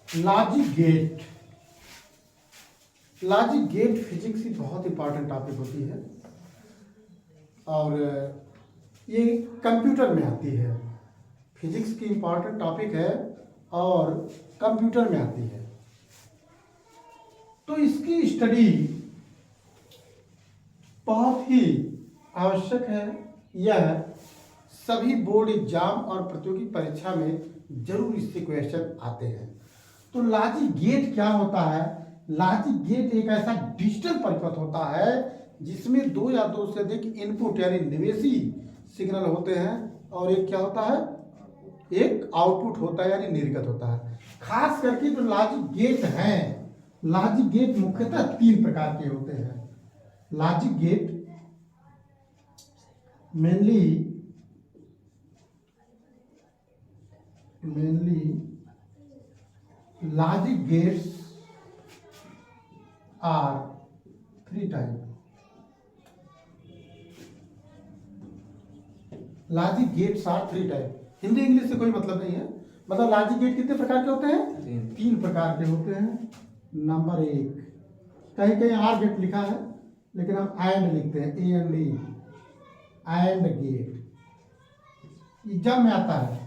Logic gate. Logic gate physics की बहुत important topic होती है और ये कंप्यूटर में आती है। फिजिक्स की इंपॉर्टेंट टॉपिक है और कंप्यूटर में आती है, तो इसकी स्टडी बहुत ही आवश्यक है। यह सभी बोर्ड एग्जाम और प्रतियोगी परीक्षा में जरूर इससे क्वेश्चन आते हैं। तो लॉजिक गेट क्या होता है? लॉजिक गेट एक ऐसा डिजिटल परिपथ होता है जिसमें दो या दो से अधिक इनपुट यानी निवेशी सिग्नल होते हैं और एक क्या होता है, एक आउटपुट होता है यानी निर्गत होता है। खास करके जो लॉजिक गेट हैं, लॉजिक गेट मुख्यतः तीन प्रकार के होते हैं। लॉजिक गेट mainly logic gates are three type. Logic gates are three type. Hindi English से कोई मतलब नहीं है, मतलब लॉजिक गेट कितने प्रकार के होते हैं? तीन प्रकार के होते हैं। नंबर एक, कहीं कहीं आर गेट लिखा है लेकिन हम एंड लिखते हैं, A and D, and gate. Exam में आता है,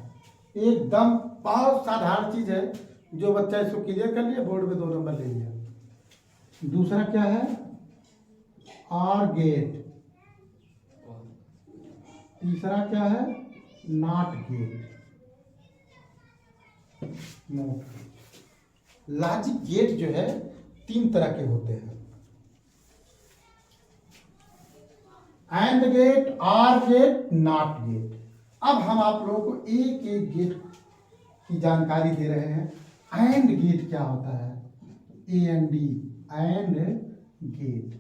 एकदम बहुत साधारण चीज है, जो बच्चा इसको क्लियर कर लिया बोर्ड में 2 नंबर ले लिया। दूसरा क्या है? OR gate. तीसरा क्या है? Not gate. लॉजिक गेट जो है तीन तरह के होते हैं, and gate, OR gate, not gate. अब हम आप लोगों को एक एक गेट की जानकारी दे रहे हैं। एंड गेट क्या होता है? A and D, and gate.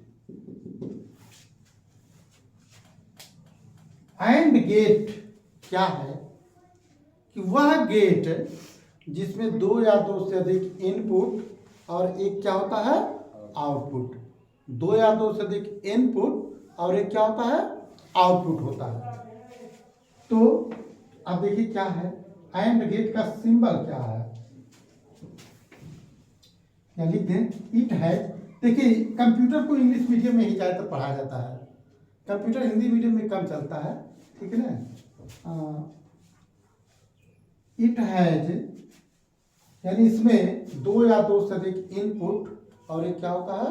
And gate क्या है कि वह गेट जिसमें दो या दो से अधिक इनपुट और एक क्या होता है, आउटपुट। दो या दो से अधिक इनपुट और एक क्या होता है, आउटपुट होता है। तो अब देखिए क्या है, एंड गेट का सिंबल क्या है, या लिख दें इट हैज। देखिए कंप्यूटर को इंग्लिश मीडियम में ही ज्यादातर पढ़ाया जाता है, कंप्यूटर हिंदी मीडियम में कम चलता है, ठीक है ना। इट हैज यानी इसमें दो या दो से अधिक इनपुट और एक क्या होता है,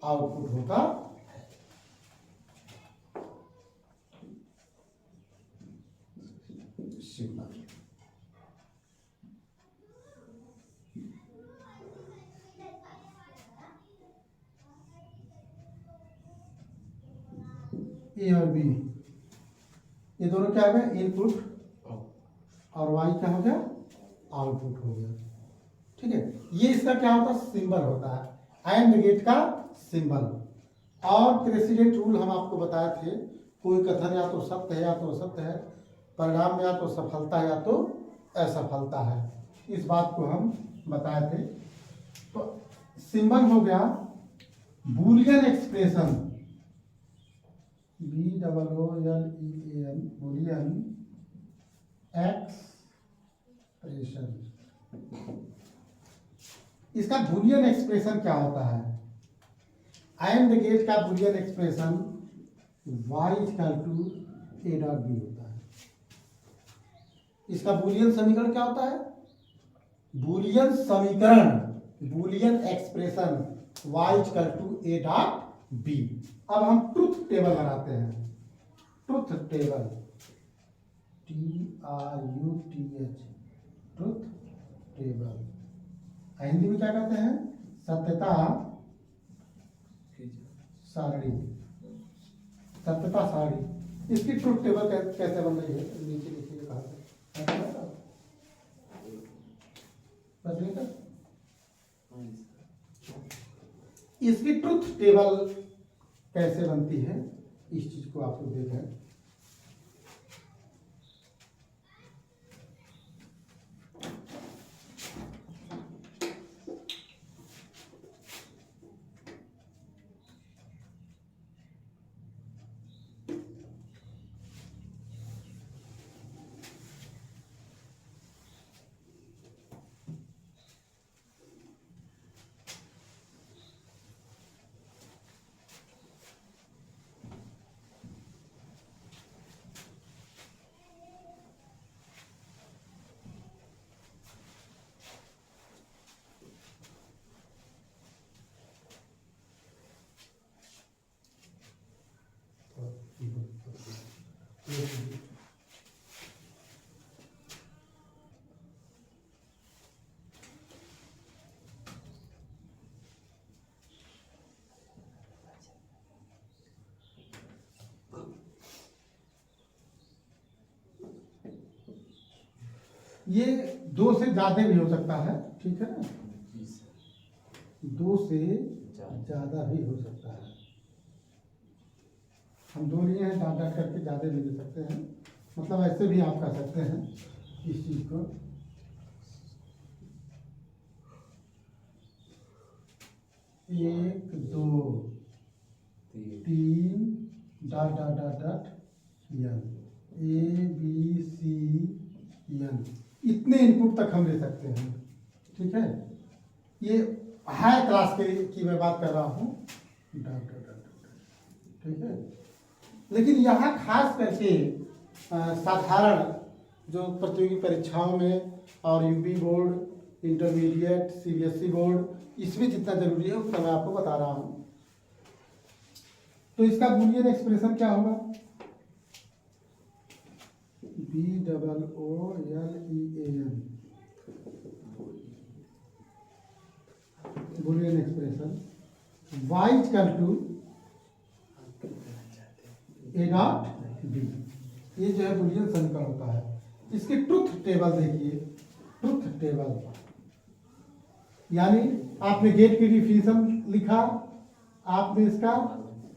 आउटपुट होता है। ए और बी ये दोनों क्या हो गए, इनपुट, और वाई क्या हो गया, आउटपुट हो गया। ठीक है, ये इसका क्या होता है, सिंबल होता है, एंड गेट का सिंबल। और प्रेसिडेंट रूल हम आपको बताए थे, कोई कथन या तो सत्य है या तो असत्य है, परिणाम में या तो सफलता है या तो असफलता है, इस बात को हम बताए थे। तो सिंबल हो गया boolean expression, BOOLEAN, boolean expression. इसका बूलियन एक्सप्रेशन क्या होता है? एंड गेट का boolean expression y equal to A dot B होता है। इसका बूलियन समीकरण क्या होता है? बूलियन समीकरण, boolean expression y equal to A dot B. अब हम ट्रुथ टेबल बनाते हैं, truth table, TRUTH, truth table. Hindi में क्या कहते हैं, सत्यता सारणी, सत्यता सारणी। इसकी ट्रुथ टेबल कैसे बन रही है, नीचे लिखिए कहा से। इसकी ट्रुथ टेबल कैसे बनती है, इस चीज को आप लोग देखें। ये 2 से ज़्यादा भी हो सकता है, ठीक है ना, 2 से ज़्यादा भी हो सकता है। हम 2 लिए हैं, डाट डाट करके ज़्यादा भी दे सकते हैं, मतलब ऐसे भी आप कर सकते हैं इस चीज़ को। एक, 2, 3 dot dot dot dot N, ABCN, इतने इनपुट तक हम ले सकते हैं, ठीक है। ये हाई क्लास के की मैं बात कर रहा हूँ, डॉट डॉट डॉट, ठीक है। लेकिन यहाँ खास करके साधारण जो प्रतियोगी परीक्षाओं में और UP board, intermediate, CBSE board, इसमें जितना जरूरी है उतना मैं आपको बता रहा हूँ। तो इसका बूलियन एक्सप्रेशन क्या होगा? BOOLEAN, boolean expression y equal to A dot B, ये जो है बूलियन समीकरण होता है। इसके ट्रुथ टेबल देखिए, ट्रुथ टेबल यानी आपने गेट की डिफिनीशन लिखा, आपने इसका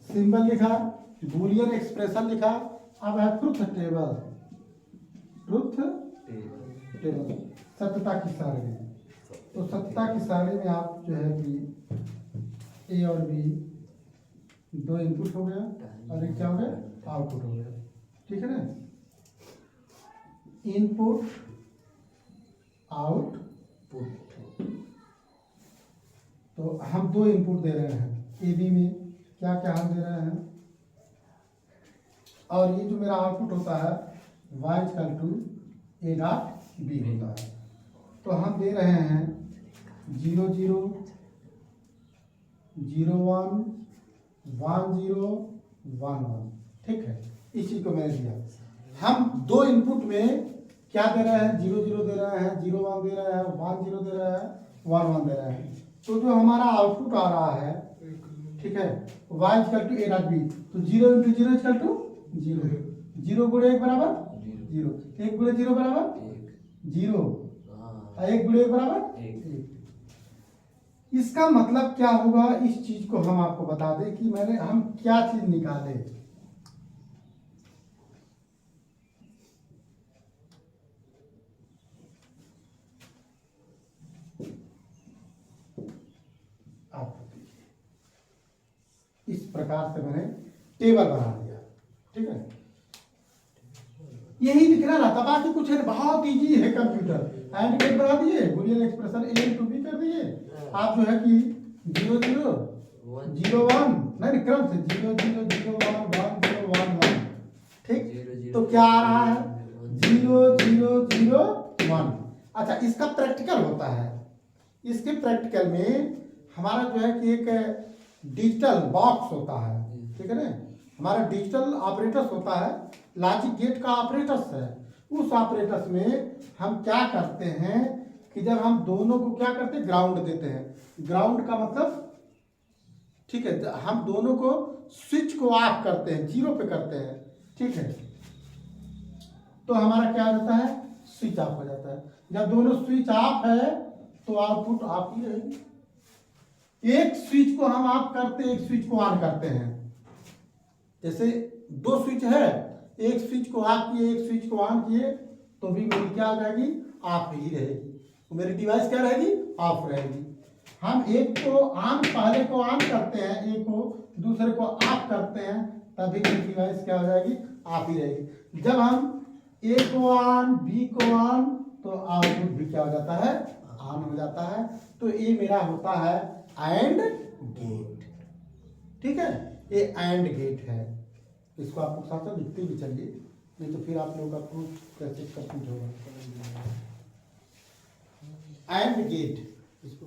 सिंबल लिखा, बूलियन एक्सप्रेशन लिखा, अब है ट्रुथ टेबल। ट्रुथ टेबल सत्यता की सारणी। तो सत्यता की सारणी में आप जो है कि A और B 2 इनपुट हो गया और एक क्या हो गया? आउटपुट हो गया, ठीक है ना। इनपुट आउटपुट, तो हम 2 इनपुट दे रहे हैं AB में, क्या क्या हम दे रहे हैं, और ये जो मेरा आउटपुट होता है y equal to A dot B होता है। तो हम दे रहे हैं 0 0 0 1 1 0 1 1, ठीक है। इसी को मैंने दिया। हम 2 इनपुट में क्या दे रहे हैं? 0 0 दे रहे हैं, 0 1 दे रहे हैं, 1 0 दे रहे हैं, 1 1 दे रहे हैं। तो जो हमारा आउटपुट आ रहा है, ठीक है, y equal to A dot B, तो 0 इंटू 0 इक्वल टू 0, 0 गुणे 1 बराबर 0, 1 गुणे 0 बराबर 0, 1 गुणे 1 बराबर 1। इसका मतलब क्या होगा? इस चीज को हम आपको बता दें कि हम क्या चीज निकाले। आप इस प्रकार से मैंने टेबल बना दिया, ठीक है। यही लिखना रहता, बाकी कुछ है, बहुत इजी है। कंप्यूटर एंड गेट बना दिए, boolean expression A to B कर दिए। आप जो है कि 0 0 0 1, नहीं क्रम से 0 0 0 1 1 0 1 1, ठीक। तो क्या आ रहा है? 0 0 0 1। अच्छा, इसका प्रैक्टिकल होता है। इसके प्रैक्टिकल में हमारा जो है कि एक डिजिटल बॉक्स होता है, ठीक है ना। हमारा डिजिटल ऑपरेटर्स होता है, लॉजिक गेट का ऑपरेटर्स है। उस ऑपरेटर्स में हम क्या करते हैं कि जब हम दोनों को क्या करते हैं, ग्राउंड देते हैं। ग्राउंड का मतलब, ठीक है, हम दोनों को स्विच को ऑफ करते हैं, 0 पे करते हैं, ठीक है। तो हमारा क्या हो जाता है? स्विच ऑफ हो जाता है। जब दोनों स्विच ऑफ है तो आउटपुट ऑफ ही रहेगी। एक स्विच को हम ऑफ करते हैं, एक स्विच को ऑन करते हैं। जैसे 2 स्विच है, एक स्विच को ऑफ किए, एक स्विच को ऑन किए, तो भी मेरी क्या आ जाएगी? ऑफ ही रहेगी। तो मेरी डिवाइस क्या रहेगी? ऑफ रहेगी। हम एक को ऑन, पहले को ऑन करते हैं, एक को दूसरे को ऑफ करते हैं, तभी मेरी डिवाइस क्या हो जाएगी? ऑफ ही रहेगी। जब हम ए को ऑन, बी को ऑन, तो आउटपुट भी क्या हो जाता है? ऑन हो जाता है। तो ये मेरा होता है एंड गेट, ठीक है। ये एंड गेट है। इसको आप लोग साथ साथ लिखते भी चलिए, नहीं तो फिर आप लोगों का प्रूफ कैसे कंप्लीट होगा। एंड गेट, इसको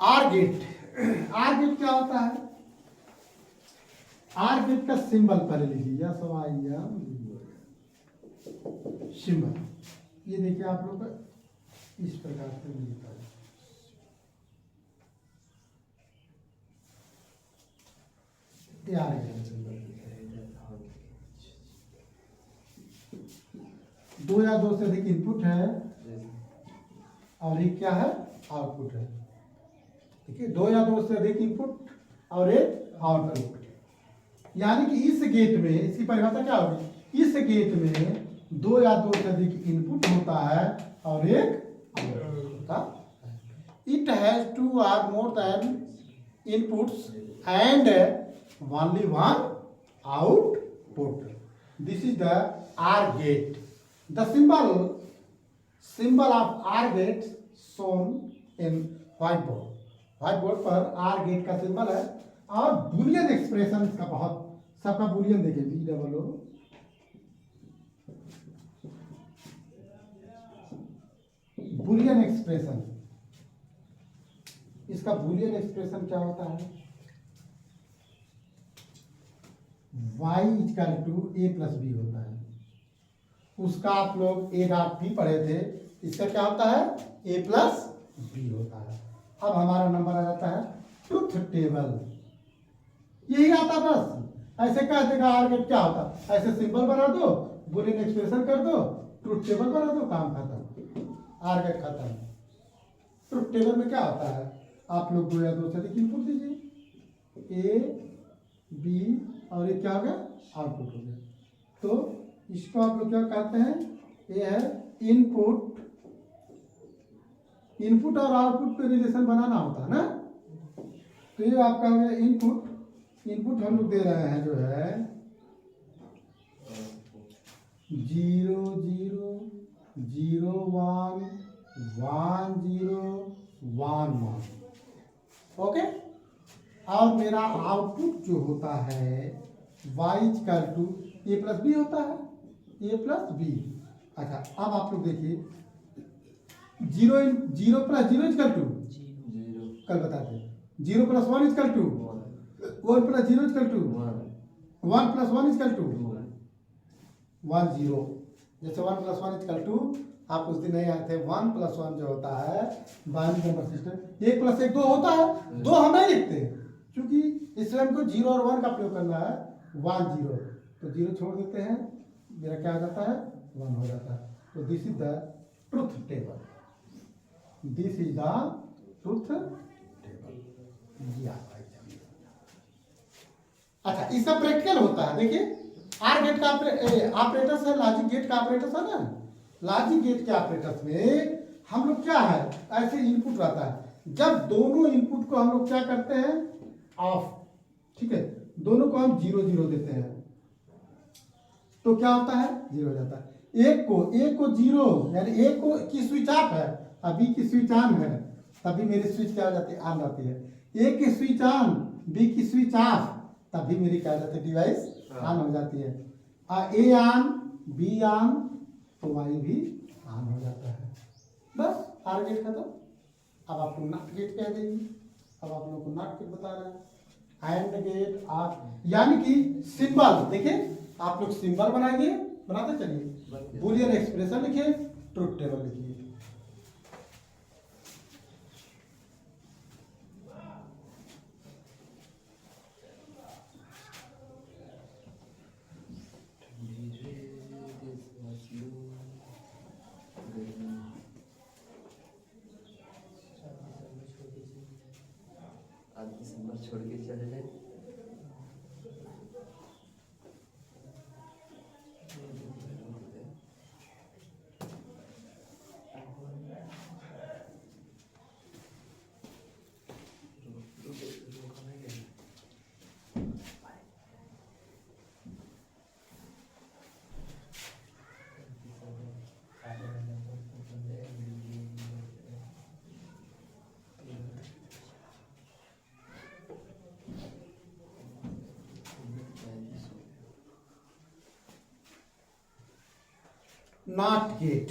आर गेट। आर गेट क्या होता है? आर गेट का सिंबल पहले लिखिए, सिंबल। ये देखिए आप लोग इस प्रकार से मिलता है। ये आ गया। दो या दो से अधिक इनपुट है और एक क्या है, आउटपुट है। ठीक है, दो या दो से अधिक इनपुट और एक आउटपुट, यानी कि इस गेट में इसकी परिभाषा क्या होगी, इस गेट में दो या दो से अधिक इनपुट होता है और एक आउटपुट होता है। It has two or more than inputs and only one output. This is the OR gate. The symbol of AR gate shown in whiteboard. whiteboard पर AR gate का सिंबल है और बूलियन एक्सप्रेशन इसका बहुत, सबका boolean देखिए, BOO boolean expression. इसका boolean expression क्या होता है, y equal to a plus B होता है। उसका आप लोग ए डॉट बी पढ़े थे, इसका क्या होता है, ए प्लस बी होता है। अब हमारा नंबर आ जाता है ट्रुथ टेबल, यही आता बस। ऐसे कह देगा आर गेट क्या होता, ऐसे सिंबल बना दो, बूलियन एक्सप्रेशन कर दो, ट्रुथ टेबल बना दो, काम खत्म, आर गेट खत्म। ट्रुथ टेबल में क्या होता है, आप लोग दो या दो से अधिक इनपुट दीजिए, ए बी और ये क्या हो गया, आउटपुट हो गया। तो इसको आप लोग क्या कहते हैं, ये है इनपुट। इनपुट और आउटपुट पे रिलेशन बनाना होता है ना, तो ये आपका हो गया इनपुट। इनपुट हम लोग दे रहे हैं जो है 0 0 0 1 1 0 1 1, ओके। और मेरा आउटपुट जो होता है y equal to A plus B होता है, ए प्लस बी। अच्छा, अब आप लोग देखिए, 0 प्लस 0 इक्वल टू, कल बताते हैं, 0 plus 1 equal to, 1 plus 0 equal to, 1 plus 1 equal to 1 0। जैसे 1 प्लस 1 इक्वल टू, आप उस दिन नहीं आए थे, 1 प्लस 1 जो होता है बाइनरी नंबर सिस्टम, 1 प्लस 1 2 होता है, 2 हम नहीं लिखते क्योंकि इसमें हमको 0 और 1 का प्रयोग करना है, 1 0, तो 0 छोड़ देते हैं, मेरा क्या आ जाता है, 1 हो जाता है। तो this is the truth table, this is the truth table. अच्छा, इसका प्रैक्टिकल होता है, देखिए आर गेट का ऑपरेटर्स है, लॉजिक गेट का ऑपरेटर्स है ना। लॉजिक गेट के ऑपरेटर्स में हम लोग क्या है, ऐसे इनपुट रहता है, जब दोनों इनपुट को हम लोग क्या करते हैं, ऑफ, ठीक है, दोनों को हम 0 0 देते हैं, तो क्या होता है, 0 हो जाता है। एक को 0, यानी एक को की स्विच ऑफ है, अभी की स्विच ऑन है, तभी मेरी स्विच क्या हो जाती है, ऑन रहती है। ए की स्विच ऑन, बी की स्विच ऑफ, तभी मेरी क्या हो जाती है, डिवाइस ऑन हो जाती है। ए ऑन, बी ऑन, तो वाई भी ऑन हो जाता है। बस आर गेट खत्म। अब आप लोग नॉट गेट कह देंगे, अब आप लोग को नॉट गेट बता रहे हैं, एंड गेट आर, यानी कि सिंबल देखिए, आप लोग सिंबल बनाएंगे, बनाते चलिए, बूलियन एक्सप्रेशन लिखिए, ट्रुथ टेबल लिखिए। छोड़ के चले जाए, नॉट गेट,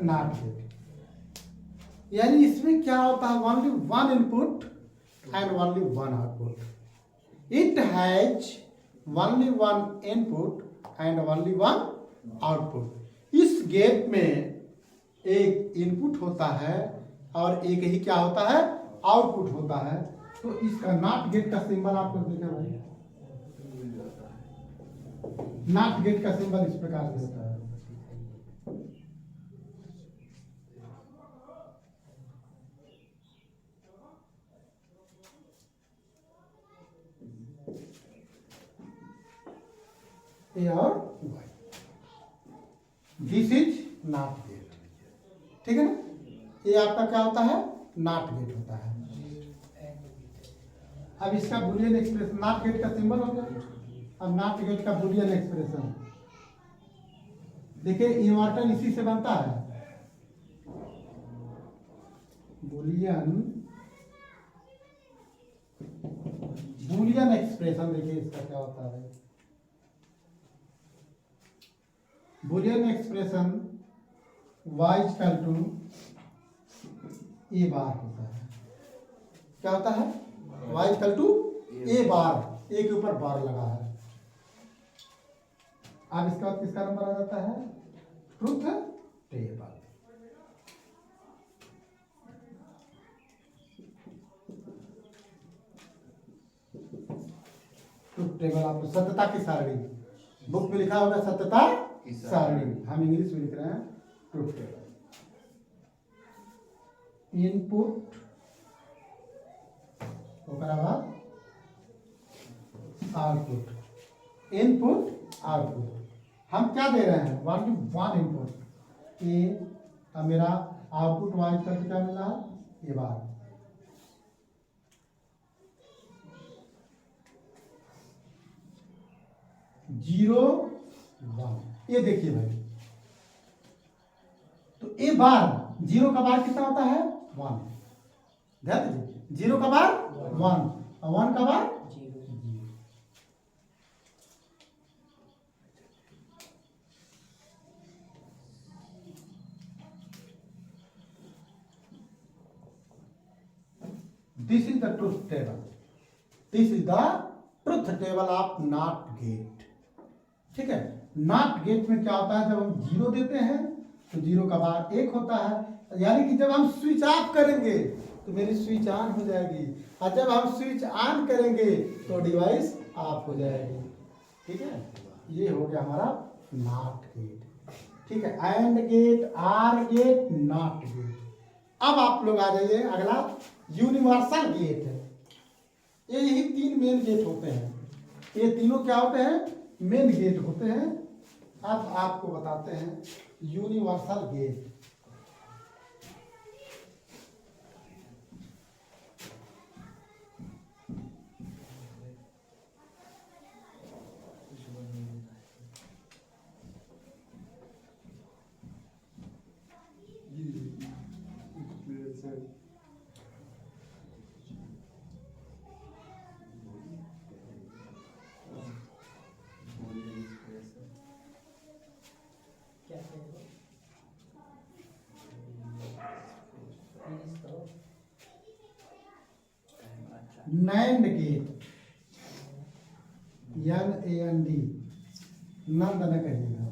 नॉट गेट, यानी इसमें क्या होता है, only one input and only one output. It has only one input and only one output. इस गेट में एक इनपुट होता है और एक ही क्या होता है, आउटपुट होता है। तो इसका नॉट गेट का सिंबल आप लोग देखें भाई, नॉट गेट का सिंबल इस प्रकार से होता है। ए और Y, this is not gate, ठीक है ना। ये आपका क्या होता है, नॉट गेट होता है। अब इसका बुलियन एक्सप्रेशन, नॉट गेट का सिंबल हो गया। अब नॉट गेट का बुलियन एक्सप्रेशन देखिए, इन्वर्टर इसी से बनता है। बुलियन एक्सप्रेशन देखिए इसका क्या होता है। Boolean expression y equal to A bar होता है। क्या होता है, y equal to A bar, A के ऊपर बार लगा है। अब इसका बाद किसका नंबर आ जाता है, ट्रुथ टेबल। ट्रुथ टेबल आपको सत्यता की सारणी, बुक में लिखा होगा सत्यता सारणी, हम इंग्लिश में लिख रहे हैं ट्रुथ टेबल। इनपुट बाद आउटपुट, इनपुट आउटपुट। हम क्या दे रहे हैं, वन इनपुट ए, अब मेरा आउटपुट वाई तक क्या मिला है, ये बार। जीरो वन, ये देखिए भाई, तो ए बार, जीरो का बार कितना होता है, वन। ध्यान दीजिए, जीरो का बार वन और वन का bar zero. This is the truth table, this is the truth table of not gate, ठीक है। नॉट गेट में क्या होता है, जब हम जीरो देते हैं तो जीरो का बार एक होता है, यानी कि जब हम स्विच ऑफ करेंगे तो मेरी स्विच ऑन हो जाएगी, और जब हम स्विच ऑन करेंगे तो डिवाइस ऑफ हो जाएगी, ठीक है। ये हो गया हमारा नॉट गेट, ठीक है। And gate, OR gate, not gate. अब आप लोग आ जाइए, अगला यूनिवर्सल गेट है। ये यही तीन मेन गेट होते हैं, ये तीनों क्या होते हैं, मेन गेट होते हैं। अब आपको बताते हैं universal gate. NAND gate, NAND, नंद न कहिएगा,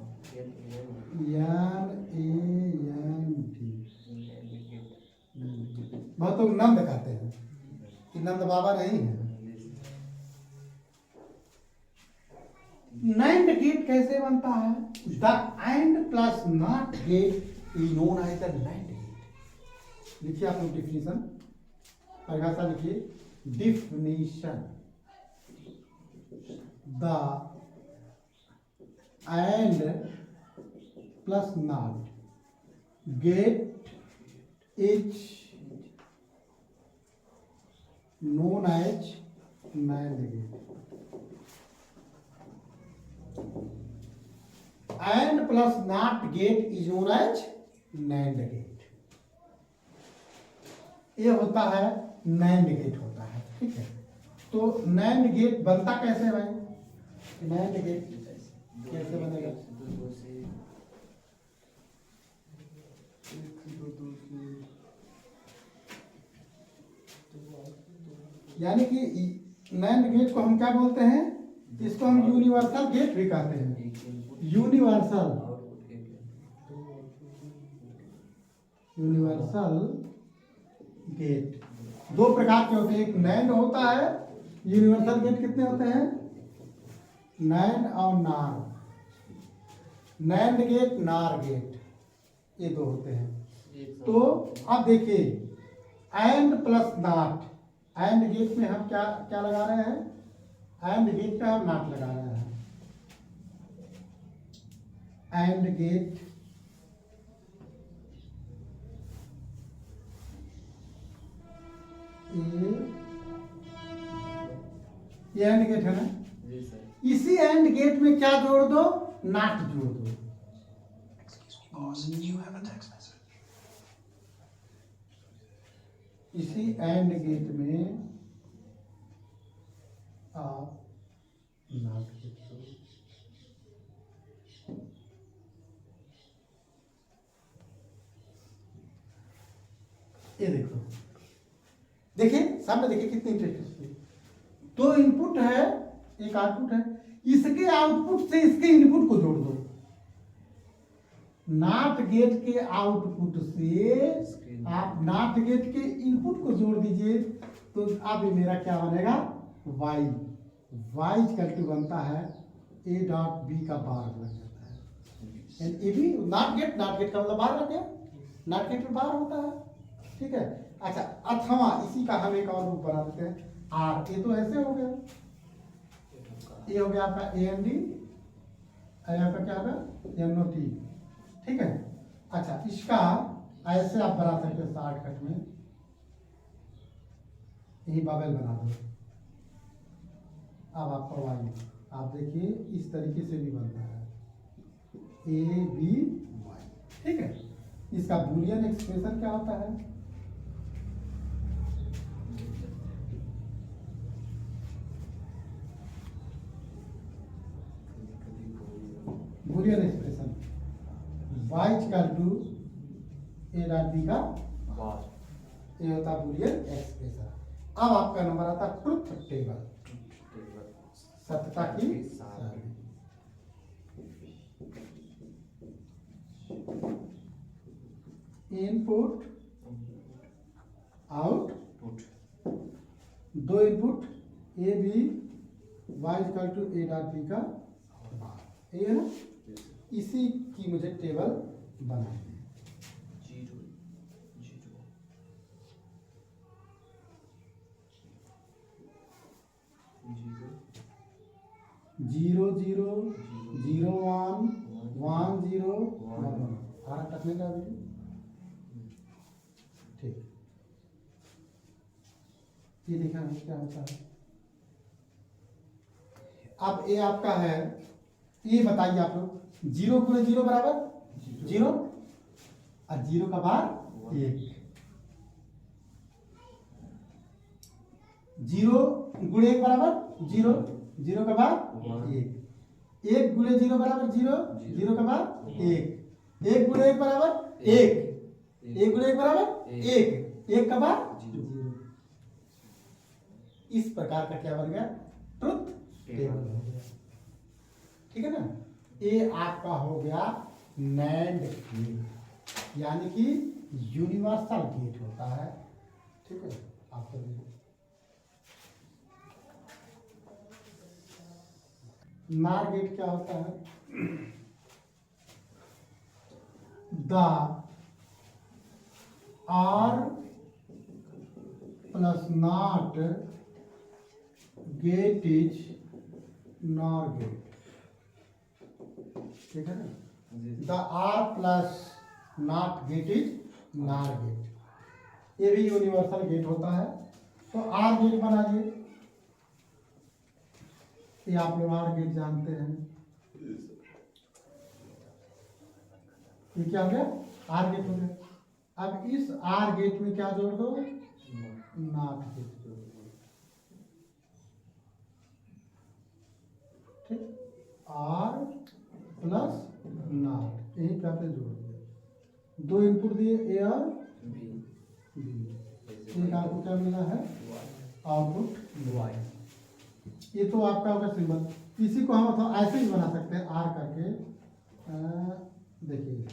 NAND। बहुत लोग नंद कहते हैं, कि नंद बाबा नहीं है। नैंड गेट कैसे बनता है, the and plus not gate is known as the NAND gate. लिखिए आप लोग डिफिनीशन, परिभाषा लिखिए, definition, the and plus not gate is known as NAND gate, and plus not gate is known as NAND gate। ये होता है NAND gate होता है, ठीक है। तो नैंड गेट बनता कैसे है भाई, नैंड गेट कैसे बनेगा, यानी कि नैंड गेट को हम क्या बोलते हैं, इसको हम यूनिवर्सल गेट भी कहते हैं, यूनिवर्सल यूनिवर्सल गेट दो प्रकार के होते हैं, एक नैंड होता है। यूनिवर्सल गेट कितने होते हैं? नैंड और नार। नैंड गेट, नार गेट, ये दो होते हैं। तो अब देखिए, and plus not, and gate में हम क्या क्या लगा रहे हैं? एंड गेट का हम नॉट लगा रहे हैं। एंड गेट ये एंड गेट है ना? जी सर। इसी एंड गेट में क्या जोड़ दो? नॉट जोड़ दो। इसी एंड गेट में आप नॉट जोड़ दो। ये देखो, देखिए सामने, देखिए कितनी इंटरेस्टिंग। दो इनपुट है, एक आउटपुट है, इसके आउटपुट से इसके इनपुट को जोड़ दो। नॉट गेट के आउटपुट से आप नॉट गेट के इनपुट को जोड़ दीजिए, तो अब मेरा क्या बनेगा? y। y इक्वल टू बनता है a डॉट b का बार लग जाता है। ए भी नॉट गेट का मतलब बार लग गया, नॉट गेट में बार होता है, ठीक है। अच्छा, अथवा इसी का हम एक और रूप बना देते हैं, आर। ये तो ऐसे हो गया, ये हो गया आपका ए एन डी, आपका क्या होगा? एन ओ टी, ठीक है। अच्छा, इसका ऐसे आप बना सकते हैं शॉर्टकट में, यही बाबेल बना दो। अब आपका वाई, आप देखिए इस तरीके से भी बनता है, ए बी वाई, ठीक है। इसका बूलियन एक्सप्रेशन क्या होता है? Boolean expression y equal to A dot B का बार, ये होता है बूलियन एक्सप्रेशन। अब आपका नंबर आता है ट्रुथ टेबल, सत्यता की सारणी। इनपुट आउटपुट, दो input A B, Y equal to A dot B का बार, ये है ना? इसी की मुझे टेबल बनानी है। Zero zero zero one one zero one one, हारा कटने का भी, ठीक। ये देखा है क्या होता है। अब ये आपका है, ये बताइए आप लोग, जीरो गुणे जीरो बराबर जीरो, और जीरो का बार एक। जीरो गुणे एक बराबर जीरो, जीरो का बार एक। एक गुणे जीरो बराबर जीरो, जीरो का बार एक। एक गुणे एक बराबर एक, एक गुणे एक बराबर एक, एक का बार जीरो। इस प्रकार का क्या बन गया? ट्रुथ टेबल हो गया, ठीक है ना। ये आपका हो गया नैंड गेट, यानी कि यूनिवर्सल गेट होता है, ठीक है। आपको नार गेट क्या होता है? The OR plus not gate is NOR gate, ठीक है ना। The OR plus not gate is NOR gate, ये भी यूनिवर्सल गेट होता है। तो आर गेट बनाइए, ये आप लोग आर गेट जानते हैं। ये क्या हो गया? आर गेट हो गया। अब इस आर गेट में क्या जोड़ दो? नॉट गेट जोड़ दो, ठीक। आर प्लस नॉट, यही पे आपने जोड़ दिया। दो इनपुट दिए, ए और बी। एक आपको क्या मिला है? Output Y. ये तो आपका होगा सिंबल। इसी को हम अथवा ऐसे ही बना सकते हैं, आर करके। देखिए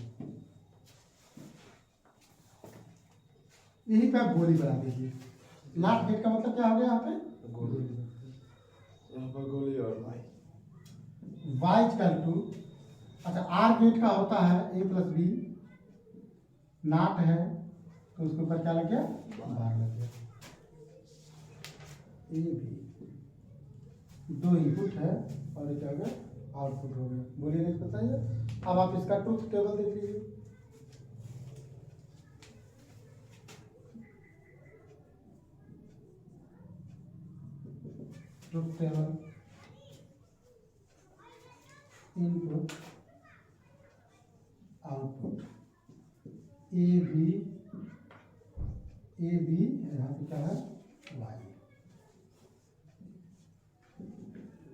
यही पे आप गोली बना दीजिए। नॉट गेट का मतलब क्या हो गया यहाँ पे? गोली। यहाँ पर गोली और भाई। y इक्वल टू, अच्छा आर गेट का होता है a प्लस बी, नॉट है तो उसके ऊपर क्या लग गया? बार लग गया। ए बी दो इनपुट है और ये क्या हो गया? आउटपुट हो गया। बोलिए नहीं बताइए। अब आप इसका ट्रुथ टेबल देख लीजिए। Truth table, input output, A B यहाँ पे क्या है? वाई,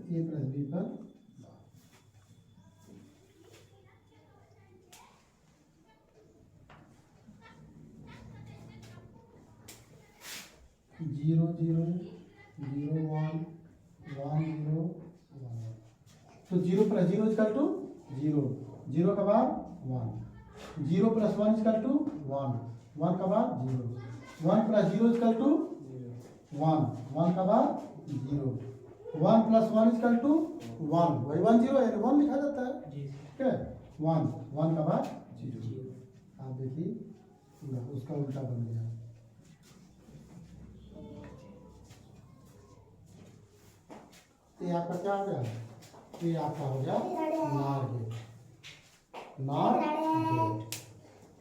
ए प्लस बी पर 0 0 0 1 1 0 1। तो 0 प्लस 0 इक्वल टू 0, 0 का बाद 1, 0 प्लस 1 इक्वल टू 1, 1 का बाद 0, 1 प्लस 0 इक्वल टू 1, 1 का बाद 0, 1 प्लस 1 इक्वल टू 1, वही 1 0 है, 1 लिखा जाता है। ठीक है, 1, 1 का बाद 0। आप देखिए पूरा उसका उल्टा बन गया। ये आपका क्या हो गया? ये आपका हो गया नॉर गेट, नॉर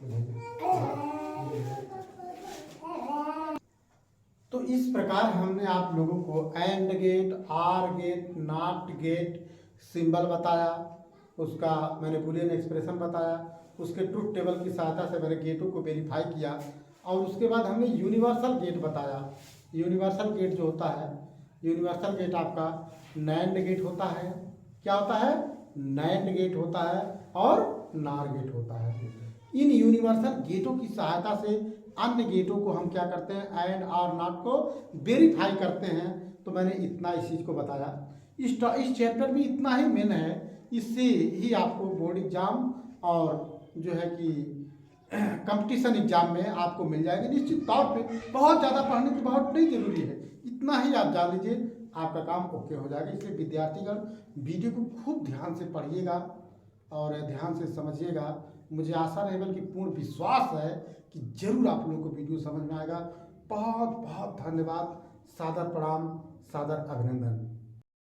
गेट। तो इस प्रकार हमने आप लोगों को and gate, OR gate, not gate symbol बताया, उसका मैंने बुलियन एक्सप्रेशन बताया, उसके ट्रुथ टेबल की सहायता से मैंने गेटों को वेरीफाई किया, और उसके बाद हमने यूनिवर्सल गेट बताया। यूनिवर्सल गेट जो होता है, यूनिवर्सल गेट आपका नैंड गेट होता है। क्या होता है? नैंड गेट होता है और नार गेट होता है। इन यूनिवर्सल गेटों की सहायता से अन्य गेटों को हम क्या करते हैं? एंड और नॉट को वेरीफाई करते हैं। तो मैंने इतना इस चीज़ को बताया। इस चैप्टर में इतना ही मेन है। इससे ही आपको बोर्ड एग्जाम और जो है कि कंपटीशन एग्जाम में आपको मिल जाएगी निश्चित तौर पे। बहुत ज़्यादा पढ़ने की बहुत नहीं जरूरी है, इतना ही आप जान लीजिए, आपका काम ओके हो जाएगा। इसलिए विद्यार्थीगण वीडियो को खूब ध्यान से पढ़िएगा और ध्यान से समझिएगा। मुझे आशा नहीं बल्कि पूर्ण विश्वास है कि जरूर आप लोगों को वीडियो समझ में आएगा। बहुत बहुत धन्यवाद, सादर प्रणाम, सादर अभिनंदन।